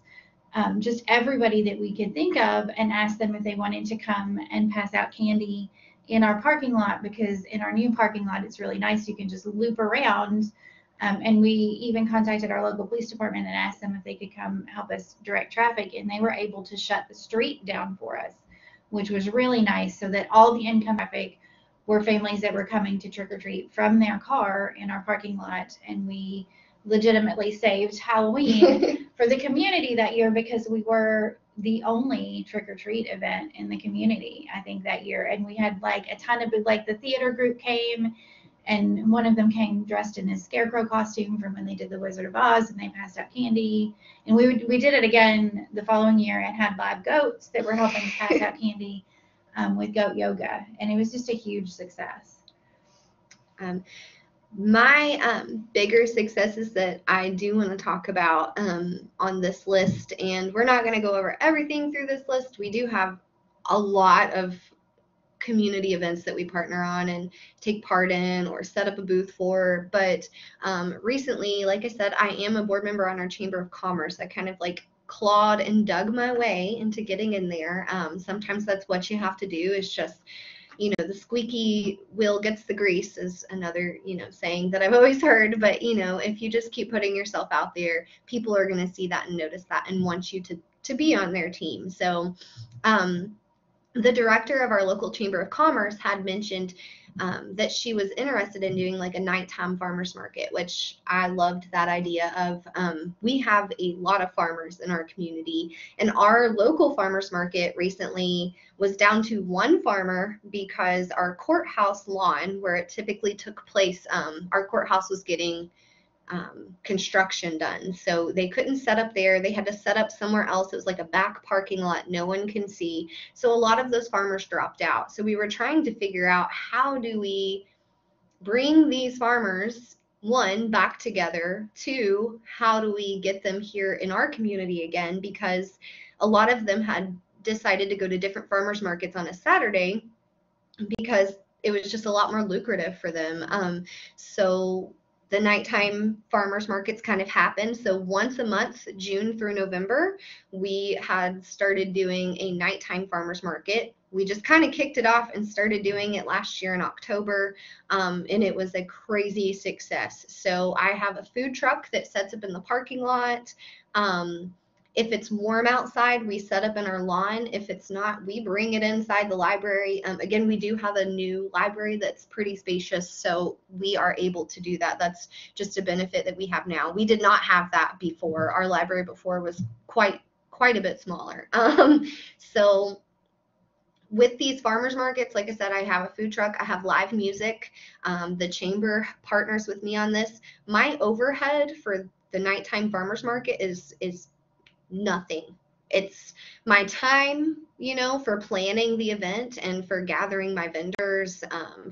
just everybody that we could think of, and asked them if they wanted to come and pass out candy in our parking lot, because in our new parking lot, it's really nice. You can just loop around. And we even contacted our local police department and asked them if they could come help us direct traffic, and they were able to shut the street down for us, which was really nice, so that all the income traffic were families that were coming to trick or treat from their car in our parking lot. And we legitimately saved Halloween for the community that year, because we were the only trick-or-treat event in the community, I think, that year. And we had like a ton of, like, the theater group came, and one of them came dressed in his scarecrow costume from when they did the Wizard of Oz, and they passed out candy. And we did it again the following year and had live goats that were helping pass out candy with goat yoga, and it was just a huge success. My bigger successes that I do want to talk about on this list, and we're not going to go over everything through this list. We do have a lot of community events that we partner on and take part in or set up a booth for. But recently, like I said, I am a board member on our Chamber of Commerce. I kind of like clawed and dug my way into getting in there. Sometimes that's what you have to do, is just, you know, the squeaky wheel gets the grease is another, you know, saying that I've always heard. But, you know, if you just keep putting yourself out there, people are going to see that and notice that and want you to be on their team. So, the director of our local Chamber of Commerce had mentioned that she was interested in doing like a nighttime farmers market, which I loved that idea of. We have a lot of farmers in our community, and our local farmers market recently was down to one farmer because our courthouse lawn, where it typically took place, our courthouse was getting construction done. So they couldn't set up there. They had to set up somewhere else. It was like a back parking lot no one can see. So a lot of those farmers dropped out. So we were trying to figure out, how do we bring these farmers, one, back together, two, how do we get them here in our community again? Because a lot of them had decided to go to different farmers markets on a Saturday because it was just a lot more lucrative for them. So the nighttime farmers markets kind of happened. So once a month, June through November, we had started doing a nighttime farmers market. We just kind of kicked it off and started doing it last year in October, and it was a crazy success. So I have a food truck that sets up in the parking lot. If it's warm outside, we set up in our lawn. If it's not, we bring it inside the library. Again, we do have a new library that's pretty spacious, so we are able to do that. That's just a benefit that we have now. We did not have that before. Our library before was quite a bit smaller. So with these farmers markets, like I said, I have a food truck. I have live music. The chamber partners with me on this. My overhead for the nighttime farmers market is nothing. It's my time, you know, for planning the event and for gathering my vendors,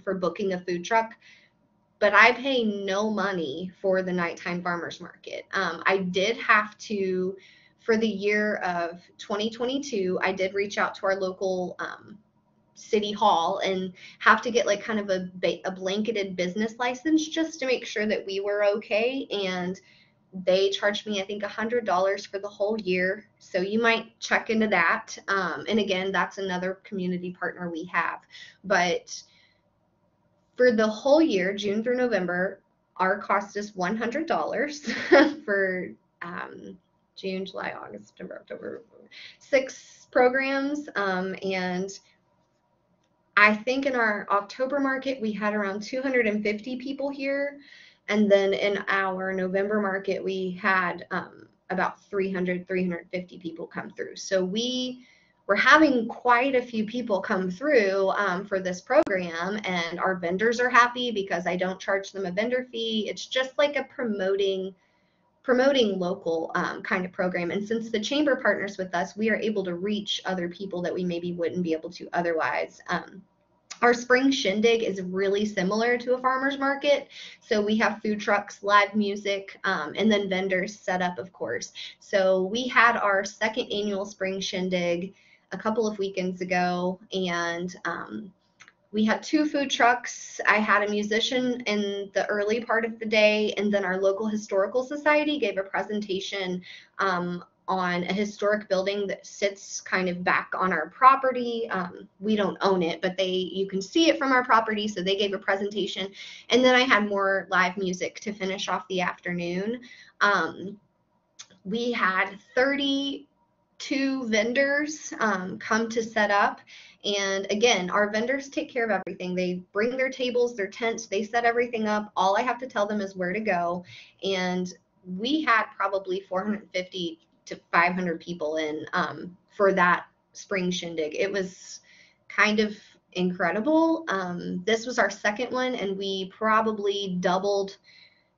for booking a food truck. But I pay no money for the nighttime farmers market. I did have to, for the year of 2022, I did reach out to our local city hall and have to get like kind of a blanketed business license just to make sure that we were okay. And they charged me, I think, $100 for the whole year. So you might check into that. And again, that's another community partner we have. But for the whole year, June through November, our cost is $100 for June, July, August, September, October, 6 programs. And I think in our October market, we had around 250 people here. And then in our November market, we had about 350 people come through. So we were having quite a few people come through for this program, and our vendors are happy because I don't charge them a vendor fee. It's just like a promoting local kind of program. And since the chamber partners with us, we are able to reach other people that we maybe wouldn't be able to otherwise. Our spring Shindig is really similar to a farmer's market. So we have food trucks, live music, and then vendors set up, of course. So we had our second annual spring Shindig a couple of weekends ago, and we had 2 food trucks. I had a musician in the early part of the day, and then our local historical society gave a presentation on a historic building that sits kind of back on our property. We don't own it, but you can see it from our property. So they gave a presentation, and then I had more live music to finish off the afternoon. We had 32 vendors come to set up. And again, our vendors take care of everything. They bring their tables, their tents, they set everything up. All I have to tell them is where to go. And we had probably 450 to 500 people in for that spring Shindig. It was kind of incredible. This was our second one, and we probably doubled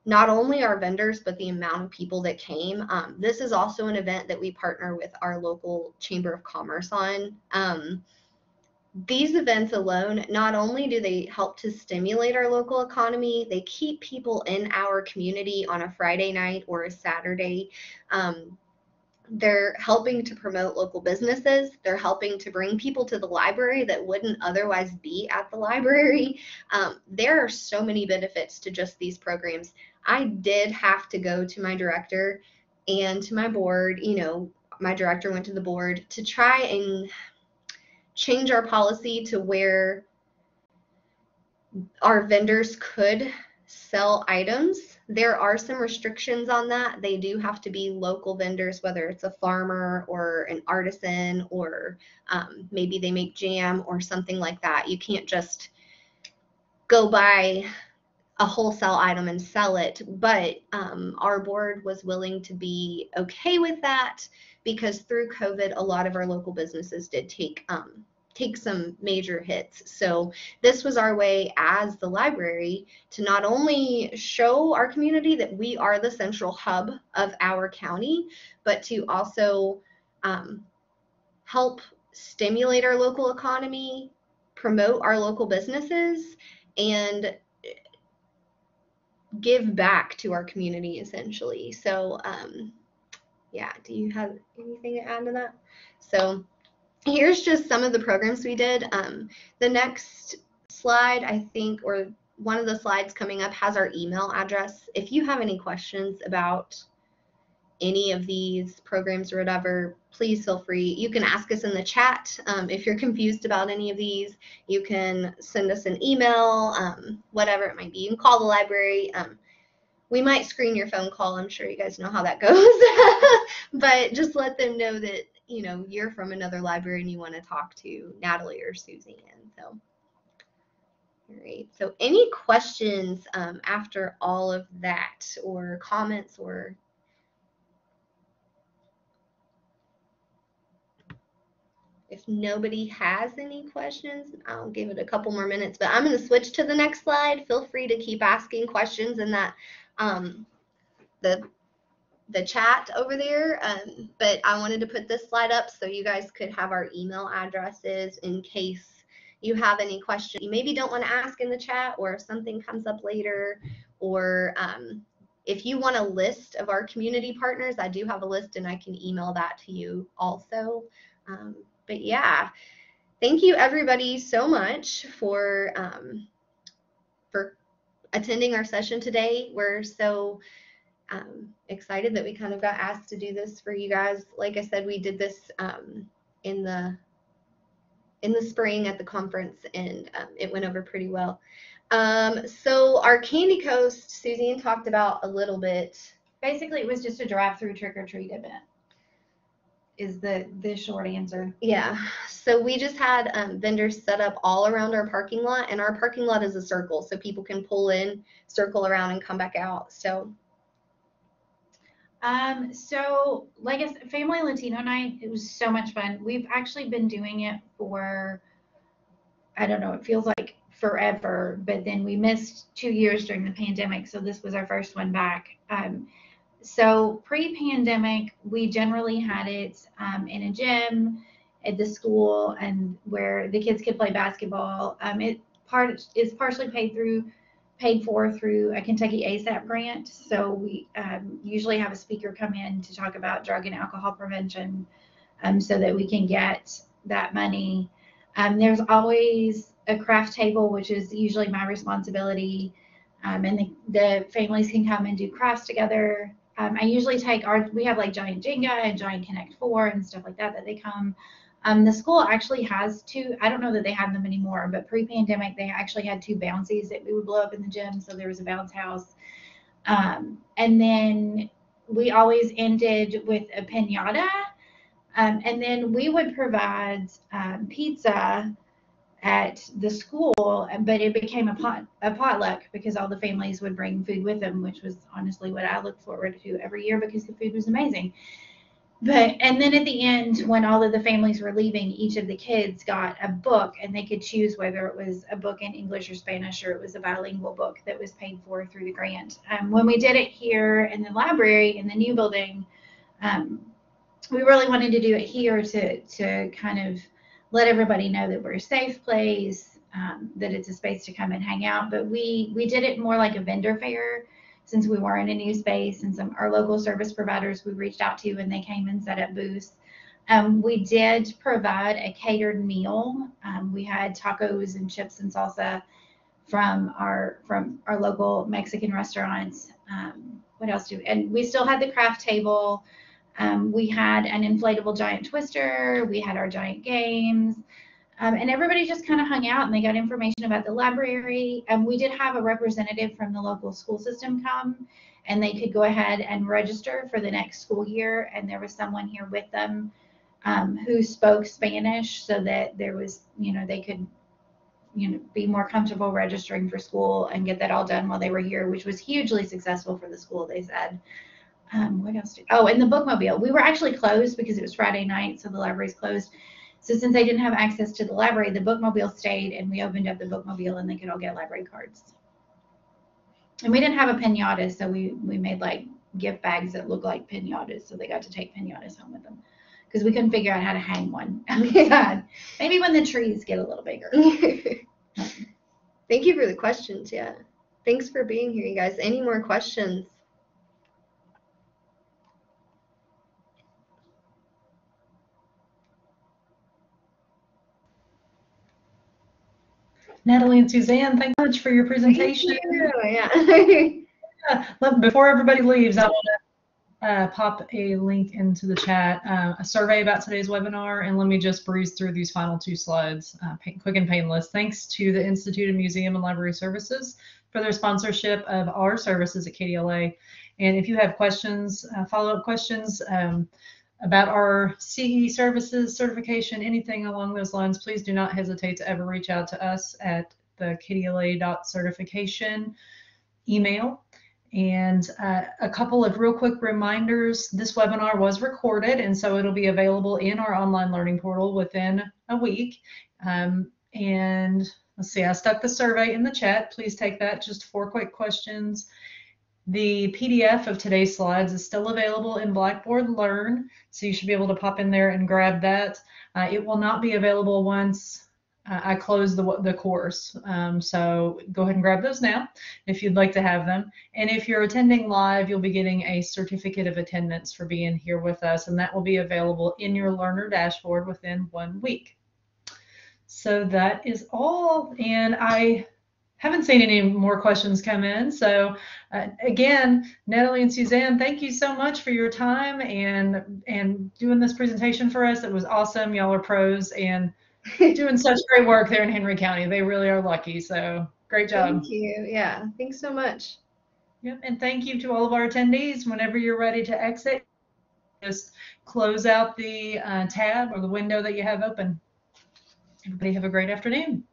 not only our vendors, but the amount of people that came. This is also an event that we partner with our local Chamber of Commerce on. These events alone, not only do they help to stimulate our local economy, they keep people in our community on a Friday night or a Saturday. They're helping to promote local businesses. They're helping to bring people to the library that wouldn't otherwise be at the library. There are so many benefits to just these programs. I did have to go to my director and to my board. My director went to the board to try and change our policy to where our vendors could sell items. There are some restrictions on that. They do have to be local vendors, whether it's a farmer or an artisan, or maybe they make jam or something like that. You can't just go buy a wholesale item and sell it. But our board was willing to be okay with that, because through COVID, a lot of our local businesses did take some major hits. So this was our way as the library to not only show our community that we are the central hub of our county, but to also help stimulate our local economy, promote our local businesses, and give back to our community, essentially. So yeah, do you have anything to add to that? So here's just some of the programs we did. The next slide, I think, or one of the slides coming up, has our email address. If you have any questions about any of these programs or whatever, please feel free. You can ask us in the chat. If you're confused about any of these, you can send us an email, whatever it might be. You can call the library. We might screen your phone call. I'm sure you guys know how that goes. But just let them know that you're from another library and you want to talk to Natalie or Suzanne. So, all right. So any questions after all of that, or comments, or if nobody has any questions, I'll give it a couple more minutes, but I'm going to switch to the next slide. Feel free to keep asking questions in that the chat over there, but I wanted to put this slide up so you guys could have our email addresses in case you have any questions you maybe don't want to ask in the chat, or if something comes up later, or if you want a list of our community partners, I do have a list and I can email that to you also. But yeah, thank you everybody so much for attending our session today. We're so excited that we kind of got asked to do this for you guys. Like I said, we did this in the spring at the conference, and it went over pretty well. So our Candy Coast, Suzanne talked about a little bit. Basically, it was just a drive-through trick-or-treat event, is the short answer. Yeah, so we just had vendors set up all around our parking lot, and our parking lot is a circle, so people can pull in, circle around, and come back out. So like I said, Family Latino Night, it was so much fun. We've actually been doing it for, I don't know, it feels like forever, but then we missed 2 years during the pandemic, so this was our first one back. So pre-pandemic, we generally had it in a gym at the school, and where the kids could play basketball. It is partially paid for through a Kentucky ASAP grant. So we usually have a speaker come in to talk about drug and alcohol prevention, so that we can get that money. There's always a craft table, which is usually my responsibility, and the families can come and do crafts together. I usually we have like Giant Jenga and Giant Connect 4 and stuff like that they come. The school actually has two, I don't know that they have them anymore, but pre-pandemic, they actually had 2 bouncies that we would blow up in the gym. So there was a bounce house. And then we always ended with a piñata. And then we would provide pizza at the school, but it became a potluck because all the families would bring food with them, which was honestly what I look forward to every year because the food was amazing. And then at the end, when all of the families were leaving, each of the kids got a book, and they could choose whether it was a book in English or Spanish, or it was a bilingual book that was paid for through the grant. When we did it here in the library, in the new building, we really wanted to do it here to kind of let everybody know that we're a safe place, that it's a space to come and hang out. But we did it more like a vendor fair. since we were in a new space, and our local service providers we reached out to, and they came and set up booths. We did provide a catered meal. We had tacos and chips and salsa from our local Mexican restaurants. What else and we still had the craft table. We had an inflatable giant twister. We had our giant games. And everybody just kind of hung out and they got information about the library. We did have a representative from the local school system come, and they could go ahead and register for the next school year. And there was someone here with them who spoke Spanish, so that there was, they could, be more comfortable registering for school and get that all done while they were here, which was hugely successful for the school, they said. What else? And the bookmobile. We were actually closed because it was Friday night, so the library's closed. So since they didn't have access to the library, the bookmobile stayed, and we opened up the bookmobile, and they could all get library cards. And we didn't have a piñata, so we made like gift bags that look like piñatas, so they got to take piñatas home with them, because we couldn't figure out how to hang one outside. Maybe when the trees get a little bigger. Thank you for the questions. Yeah. Thanks for being here, you guys. Any more questions? Natalie and Suzanne, thank you so much for your presentation. Thank you. Yeah. Before everybody leaves, I want to pop a link into the chat, a survey about today's webinar, and let me just breeze through these final 2 slides, quick and painless. Thanks to the Institute of Museum and Library Services for their sponsorship of our services at KDLA. And if you have questions, follow-up questions about our CE services, certification, anything along those lines, please do not hesitate to ever reach out to us at the kdla.certification email. And a couple of real quick reminders. This webinar was recorded, and so it'll be available in our online learning portal within a week. And let's see, I stuck the survey in the chat. Please take that, just 4 quick questions. The PDF of today's slides is still available in Blackboard Learn, so you should be able to pop in there and grab that. It will not be available once I close the course, so go ahead and grab those now if you'd like to have them. And if you're attending live, you'll be getting a certificate of attendance for being here with us, and that will be available in your learner dashboard within 1 week. So that is all, and I haven't seen any more questions come in. So again, Natalie and Suzanne, thank you so much for your time and doing this presentation for us. It was awesome. Y'all are pros and doing such great work there in Henry County. They really are lucky. So great job. Thank you. Yeah, thanks so much. Yep, and thank you to all of our attendees. Whenever you're ready to exit, just close out the tab or the window that you have open. Everybody have a great afternoon.